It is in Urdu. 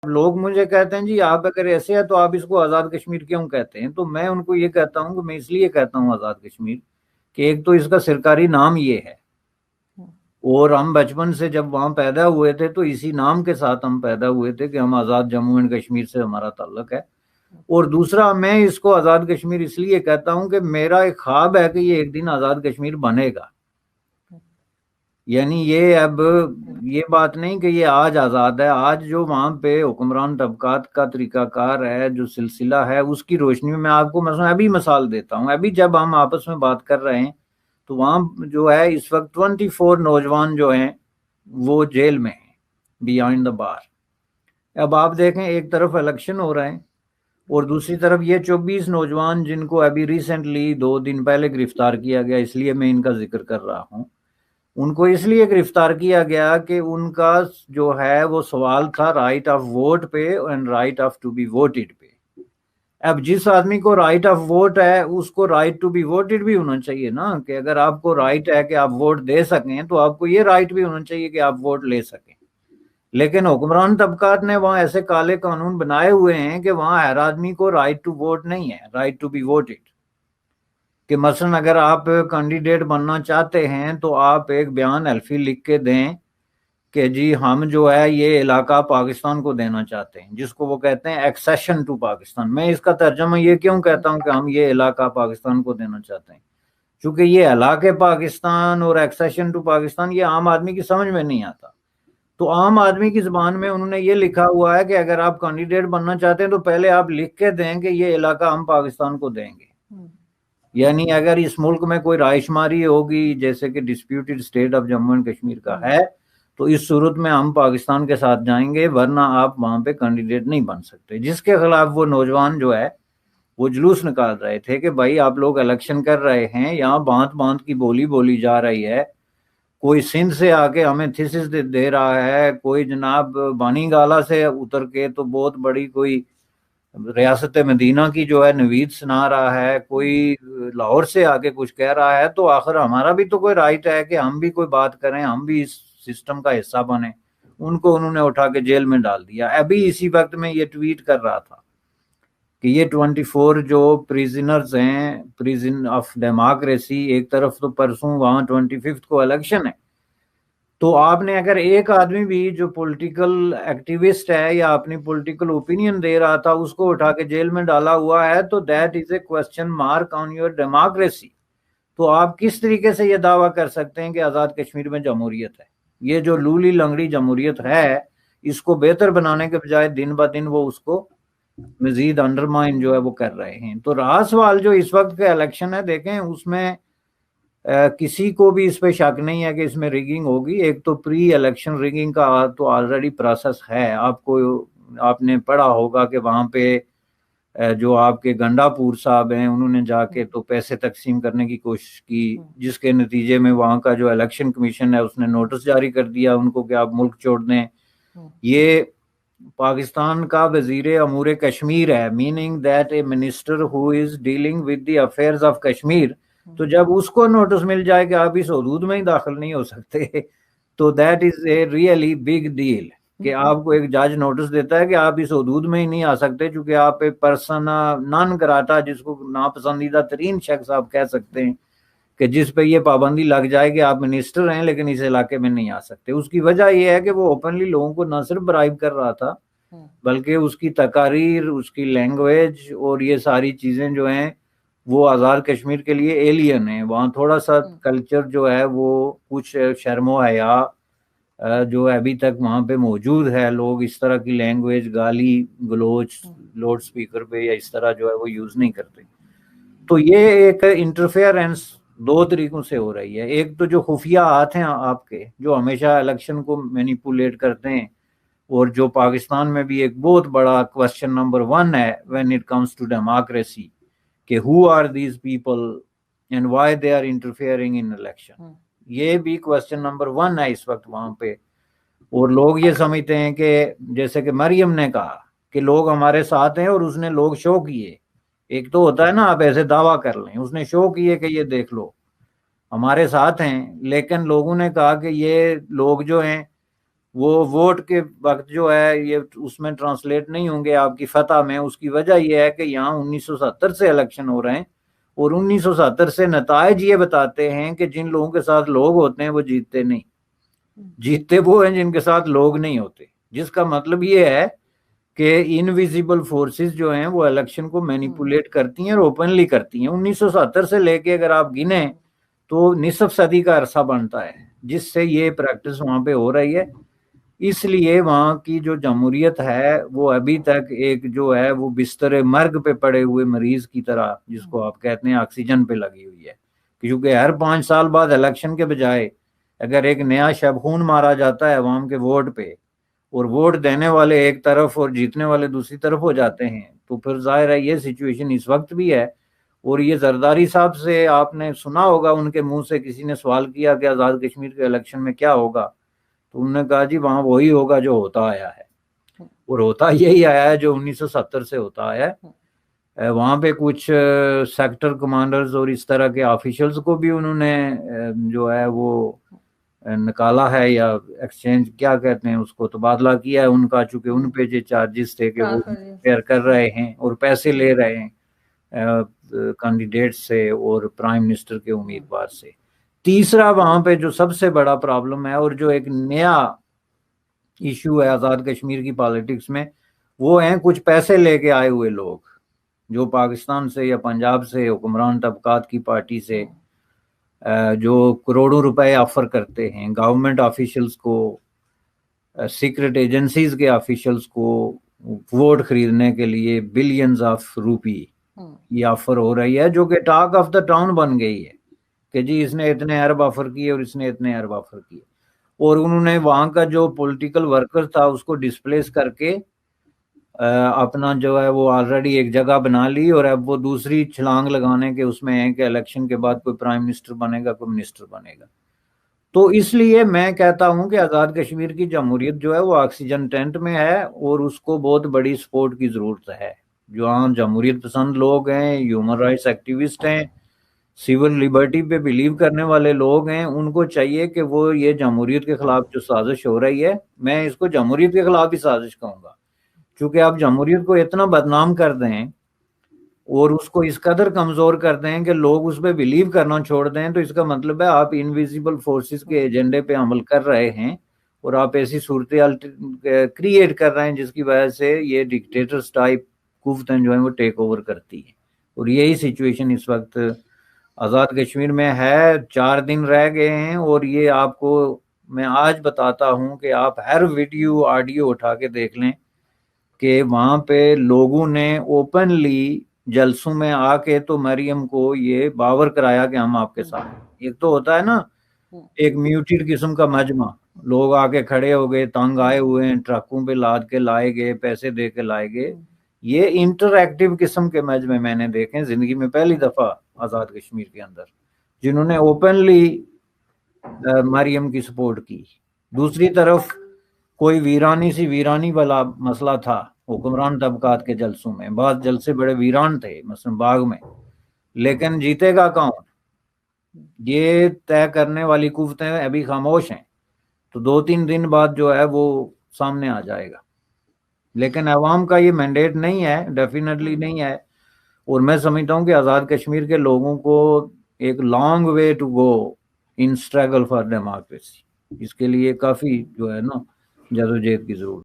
لوگ مجھے کہتے ہیں جی آپ اگر ایسے ہیں تو آپ اس کو آزاد کشمیر کیوں کہتے ہیں، تو میں ان کو یہ کہتا ہوں کہ میں اس لیے کہتا ہوں آزاد کشمیر کہ ایک تو اس کا سرکاری نام یہ ہے، اور ہم بچپن سے جب وہاں پیدا ہوئے تھے تو اسی نام کے ساتھ ہم پیدا ہوئے تھے کہ ہم آزاد جموں اینڈ کشمیر سے ہمارا تعلق ہے۔ اور دوسرا میں اس کو آزاد کشمیر اس لیے کہتا ہوں کہ میرا ایک خواب ہے کہ یہ ایک دن آزاد کشمیر بنے گا، یعنی یہ اب یہ بات نہیں کہ یہ آج آزاد ہے، آج جو وہاں پہ حکمران طبقات کا طریقہ کار ہے، جو سلسلہ ہے، اس کی روشنی میں آپ کو مثلا ابھی مثال دیتا ہوں۔ ابھی جب ہم آپس میں بات کر رہے ہیں تو وہاں جو ہے اس وقت 24 نوجوان جو ہیں وہ جیل میں ہیں، بیہائنڈ دا بار۔ اب آپ دیکھیں ایک طرف الیکشن ہو رہے ہیں اور دوسری طرف یہ 24 نوجوان جن کو ابھی ریسنٹلی 2 دن پہلے گرفتار کیا گیا، اس لیے میں ان کا ذکر کر رہا ہوں، ان کو اس لیے گرفتار کیا گیا کہ ان کا جو ہے وہ سوال تھا رائٹ آف ووٹ پہ and right of to be voted پہ۔ اب جس آدمی کو رائٹ آف ووٹ ہے اس کو رائٹ ٹو بی ووٹڈ بھی ہونا چاہیے نا، کہ اگر آپ کو رائٹ ہے کہ آپ ووٹ دے سکیں تو آپ کو یہ رائٹ بھی ہونا چاہیے کہ آپ ووٹ لے سکیں۔ لیکن حکمران طبقات نے وہاں ایسے کالے قانون بنائے ہوئے ہیں کہ وہاں ہر آدمی کو رائٹ ٹو ووٹ نہیں ہے، رائٹ ٹو بی ووٹڈ، کہ مثلا اگر آپ کینڈیڈیٹ بننا چاہتے ہیں تو آپ ایک بیان حلفی لکھ کے دیں کہ جی ہم جو ہے یہ علاقہ پاکستان کو دینا چاہتے ہیں، جس کو وہ کہتے ہیں ایکسیشن ٹو پاکستان۔ میں اس کا ترجمہ یہ کیوں کہتا ہوں کہ ہم یہ علاقہ پاکستان کو دینا چاہتے ہیں، چونکہ یہ علاقے پاکستان اور ایکسیشن ٹو پاکستان یہ عام آدمی کی سمجھ میں نہیں آتا۔ تو عام آدمی کی زبان میں انہوں نے یہ لکھا ہوا ہے کہ اگر آپ کینڈیڈیٹ بننا چاہتے ہیں تو پہلے آپ لکھ کے دیں کہ یہ علاقہ ہم پاکستان کو دیں گے۔ یعنی اگر اس ملک میں کوئی رائے شماری ہوگی جیسے کہ disputed state of Jammu and Kashmir کا ہے تو اس صورت میں ہم پاکستان کے ساتھ جائیں گے، ورنہ آپ وہاں پہ کینڈیڈیٹ نہیں بن سکتے۔ جس کے خلاف وہ نوجوان جو ہے وہ جلوس نکال رہے تھے کہ بھائی آپ لوگ الیکشن کر رہے ہیں، یہاں باندھ باندھ کی بولی بولی جا رہی ہے، کوئی سندھ سے آ کے ہمیں تھیسس دے رہا ہے، کوئی جناب بانی گالا سے اتر کے تو بہت بڑی کوئی ریاست مدینہ کی جو ہے نوید سنا رہا ہے، کوئی لاہور سے آ کے کچھ کہہ رہا ہے، تو آخر ہمارا بھی تو کوئی رائٹ ہے کہ ہم بھی کوئی بات کریں، ہم بھی اس سسٹم کا حصہ بنیں۔ ان کو انہوں نے اٹھا کے جیل میں ڈال دیا۔ ابھی اسی وقت میں یہ ٹویٹ کر رہا تھا کہ یہ 24 جو پریزنرز ہیں، پریزن آف ڈیموکریسی، ایک طرف تو پرسوں وہاں 25 کو الیکشن ہے، تو آپ نے اگر ایک آدمی بھی جو پولیٹیکل ایکٹیوسٹ ہے یا اپنی پولیٹیکل اوپینین دے رہا تھا اس کو اٹھا کے جیل میں ڈالا ہوا ہے تو that is a question mark on your democracy. تو آپ کس طریقے سے یہ دعویٰ کر سکتے ہیں کہ آزاد کشمیر میں جمہوریت ہے؟ یہ جو لولی لنگڑی جمہوریت ہے اس کو بہتر بنانے کے بجائے دن بہ دن وہ اس کو مزید انڈرمائن جو ہے وہ کر رہے ہیں۔ تو رہا سوال جو اس وقت کا الیکشن ہے، دیکھیں اس میں کسی کو بھی اس پہ شک نہیں ہے کہ اس میں ریگنگ ہوگی۔ ایک تو پری الیکشن ریگنگ کا تو آلریڈی پروسیس ہے، آپ نے پڑھا ہوگا کہ وہاں پہ جو آپ کے گنڈا پور صاحب ہیں انہوں نے جا کے تو پیسے تقسیم کرنے کی کوشش کی، جس کے نتیجے میں وہاں کا جو الیکشن کمیشن ہے اس نے نوٹس جاری کر دیا ان کو کہ آپ ملک چھوڑ دیں۔ یہ پاکستان کا وزیر امور کشمیر ہے، meaning that a minister who is dealing with the affairs of Kashmir, تو جب اس کو نوٹس مل جائے کہ آپ اس حدود میں ہی داخل نہیں ہو سکتے تو that is a really big deal, کہ آپ کو ایک جج نوٹس دیتا ہے کہ آپ اس حدود میں ہی نہیں آ سکتے چونکہ آپ ایک پرسن نان گراٹا، جس کو ناپسندیدہ ترین شخص آپ کہہ سکتے ہیں، کہ جس پہ یہ پابندی لگ جائے کہ آپ منسٹر ہیں لیکن اس علاقے میں نہیں آ سکتے۔ اس کی وجہ یہ ہے کہ وہ اوپنلی لوگوں کو نہ صرف برائب کر رہا تھا بلکہ اس کی تقاریر، اس کی لینگویج اور یہ ساری چیزیں جو ہیں وہ آزاد کشمیر کے لیے ایلین ہیں۔ وہاں تھوڑا سا کلچر جو ہے وہ کچھ شرم و حیا جو ابھی تک وہاں پہ موجود ہے، لوگ اس طرح کی لینگویج، گالی گلوچ لاؤڈ سپیکر پہ یا اس طرح جو ہے وہ یوز نہیں کرتے۔ تو یہ ایک انٹرفیئرنس 2 طریقوں سے ہو رہی ہے۔ ایک تو جو خفیہ ہاتھ ہیں آپ کے جو ہمیشہ الیکشن کو مینیپولیٹ کرتے ہیں، اور جو پاکستان میں بھی ایک بہت بڑا کوسچن نمبر 1 ہے when it comes to democracy، کہ who are these people and why they are interfering in election، یہ بھی کوسچن نمبر 1 ہے اس وقت وہاں پہ۔ اور لوگ یہ سمجھتے ہیں کہ جیسے کہ مریم نے کہا کہ لوگ ہمارے ساتھ ہیں، اور اس نے لوگ شو کیے۔ ایک تو ہوتا ہے نا آپ ایسے دعویٰ کر لیں، اس نے شو کیے کہ یہ دیکھ لو ہمارے ساتھ ہیں، لیکن لوگوں نے کہا کہ یہ لوگ جو ہیں وہ ووٹ کے وقت جو ہے یہ اس میں ٹرانسلیٹ نہیں ہوں گے آپ کی فتح میں. اس کی وجہ یہ ہے کہ یہاں 1970 سے الیکشن ہو رہے ہیں اور 1970 سے نتائج یہ بتاتے ہیں کہ جن لوگوں کے ساتھ لوگ ہوتے ہیں وہ جیتتے نہیں. جیتتے وہ ہیں جن کے ساتھ لوگ نہیں ہوتے, جس کا مطلب یہ ہے کہ انویزیبل فورسز جو ہیں وہ الیکشن کو مینیپولیٹ کرتی ہیں اور اوپنلی کرتی ہیں. 1970 سے لے کے اگر آپ گنیں تو نصف صدی کا عرصہ بنتا ہے جس سے یہ پریکٹس وہاں پہ ہو رہی ہے. اس لیے وہاں کی جو جمہوریت ہے وہ ابھی تک ایک جو ہے وہ بستر مرگ پہ پڑے ہوئے مریض کی طرح, جس کو آپ کہتے ہیں آکسیجن پہ لگی ہوئی ہے. کیونکہ ہر 5 سال بعد الیکشن کے بجائے اگر ایک نیا شب خون مارا جاتا ہے عوام کے ووٹ پہ, اور ووٹ دینے والے ایک طرف اور جیتنے والے دوسری طرف ہو جاتے ہیں, تو پھر ظاہر ہے یہ سچویشن اس وقت بھی ہے. اور یہ زرداری صاحب سے آپ نے سنا ہوگا, ان کے منہ سے کسی نے سوال کیا کہ آزاد کشمیر کے الیکشن میں کیا ہوگا, تو انہوں نے کہا جی وہاں وہی ہوگا جو ہوتا آیا ہے, اور ہوتا یہی آیا ہے جو 1970 سے ہوتا آیا ہے. وہاں پہ کچھ سیکٹر کمانڈرز اور اس طرح کے آفیشلز کو بھی انہوں نے جو ہے وہ نکالا ہے, یا ایکسچینج کیا کہتے ہیں اس کو, تبادلہ کیا ہے ان کا, چونکہ ان پہ جو چارجز تھے کہ وہ فیئر کر رہے ہیں اور پیسے لے رہے ہیں کینڈیڈیٹ سے اور پرائم منسٹر کے امیدوار سے. تیسرا وہاں پہ جو سب سے بڑا پرابلم ہے اور جو ایک نیا ایشو ہے آزاد کشمیر کی پالیٹکس میں, وہ ہیں کچھ پیسے لے کے آئے ہوئے لوگ جو پاکستان سے یا پنجاب سے حکمران طبقات کی پارٹی سے جو کروڑوں روپے آفر کرتے ہیں گورنمنٹ آفیشلز کو, سیکرٹ ایجنسیز کے آفیشلز کو ووٹ خریدنے کے لیے بلینز آف روپی یہ آفر ہو رہی ہے, جو کہ ٹاک آف دا ٹاؤن بن گئی ہے کہ جی اس نے اتنے ارب آفر کیے اور اس نے اتنے ارب آفر کیے. اور انہوں نے وہاں کا جو پولیٹیکل ورکر تھا اس کو ڈسپلیس کر کے اپنا جو ہے وہ آلریڈی ایک جگہ بنا لی, اور اب وہ دوسری چھلانگ لگانے کے اس میں ہے کہ الیکشن کے بعد کوئی پرائم منسٹر بنے گا, کوئی منسٹر بنے گا. تو اس لیے میں کہتا ہوں کہ آزاد کشمیر کی جمہوریت جو ہے وہ آکسیجن ٹینٹ میں ہے, اور اس کو بہت بڑی سپورٹ کی ضرورت ہے. جو ہاں جمہوریت پسند لوگ ہیں, ہیومن رائٹس ایکٹیوسٹ ہیں, سیول لبرٹی پہ بلیو کرنے والے لوگ ہیں, ان کو چاہیے کہ وہ یہ جمہوریت کے خلاف جو سازش ہو رہی ہے, میں اس کو جمہوریت کے خلاف ہی سازش کہوں گا, چونکہ آپ جمہوریت کو اتنا بدنام کر دیں اور اس کو اس قدر کمزور کر دیں کہ لوگ اس پہ بلیو کرنا چھوڑ دیں, تو اس کا مطلب ہے آپ انویزیبل فورسز کے ایجنڈے پہ عمل کر رہے ہیں اور آپ ایسی صورتحال کریٹ کر رہے ہیں جس کی وجہ سے یہ ڈکٹیٹرز ٹائپ قوتیں جو ہیں وہ ٹیک اوور کرتی ہیں. اور یہی سچویشن اس وقت آزاد کشمیر میں ہے. 4 دن رہ گئے ہیں اور یہ آپ کو میں آج بتاتا ہوں کہ آپ ہر ویڈیو آڈیو اٹھا کے دیکھ لیں کہ وہاں پہ لوگوں نے اوپنلی جلسوں میں آ کے تو مریم کو یہ باور کرایا کہ ہم آپ کے ساتھ ہیں. ایک تو ہوتا ہے نا ایک میوٹیڈ قسم کا مجمع, لوگ آ کے کھڑے ہو گئے, تنگ آئے ہوئے ہیں, ٹرکوں پہ لاد کے لائے گئے, پیسے دے کے لائے گئے. یہ انٹریکٹیو قسم کے مجمع میں نے دیکھے زندگی میں پہلی دفعہ آزاد کشمیر کے اندر, جنہوں نے اوپنلی مریم کی سپورٹ کی. دوسری طرف کوئی ویرانی والا مسئلہ تھا حکمران طبقات کے جلسوں میں, بعض جلسے بڑے ویران تھے مثلا باغ میں, لیکن جیتے گا کون, یہ طے کرنے والی قوتیں ابھی خاموش ہیں. تو 2-3 دن بعد جو ہے وہ سامنے آ جائے گا, لیکن عوام کا یہ مینڈیٹ نہیں ہے, ڈیفینیٹلی نہیں ہے. اور میں سمجھتا ہوں کہ آزاد کشمیر کے لوگوں کو ایک long way to go in struggle for democracy, اس کے لیے کافی جو ہے نا جدوجہد کی ضرورت.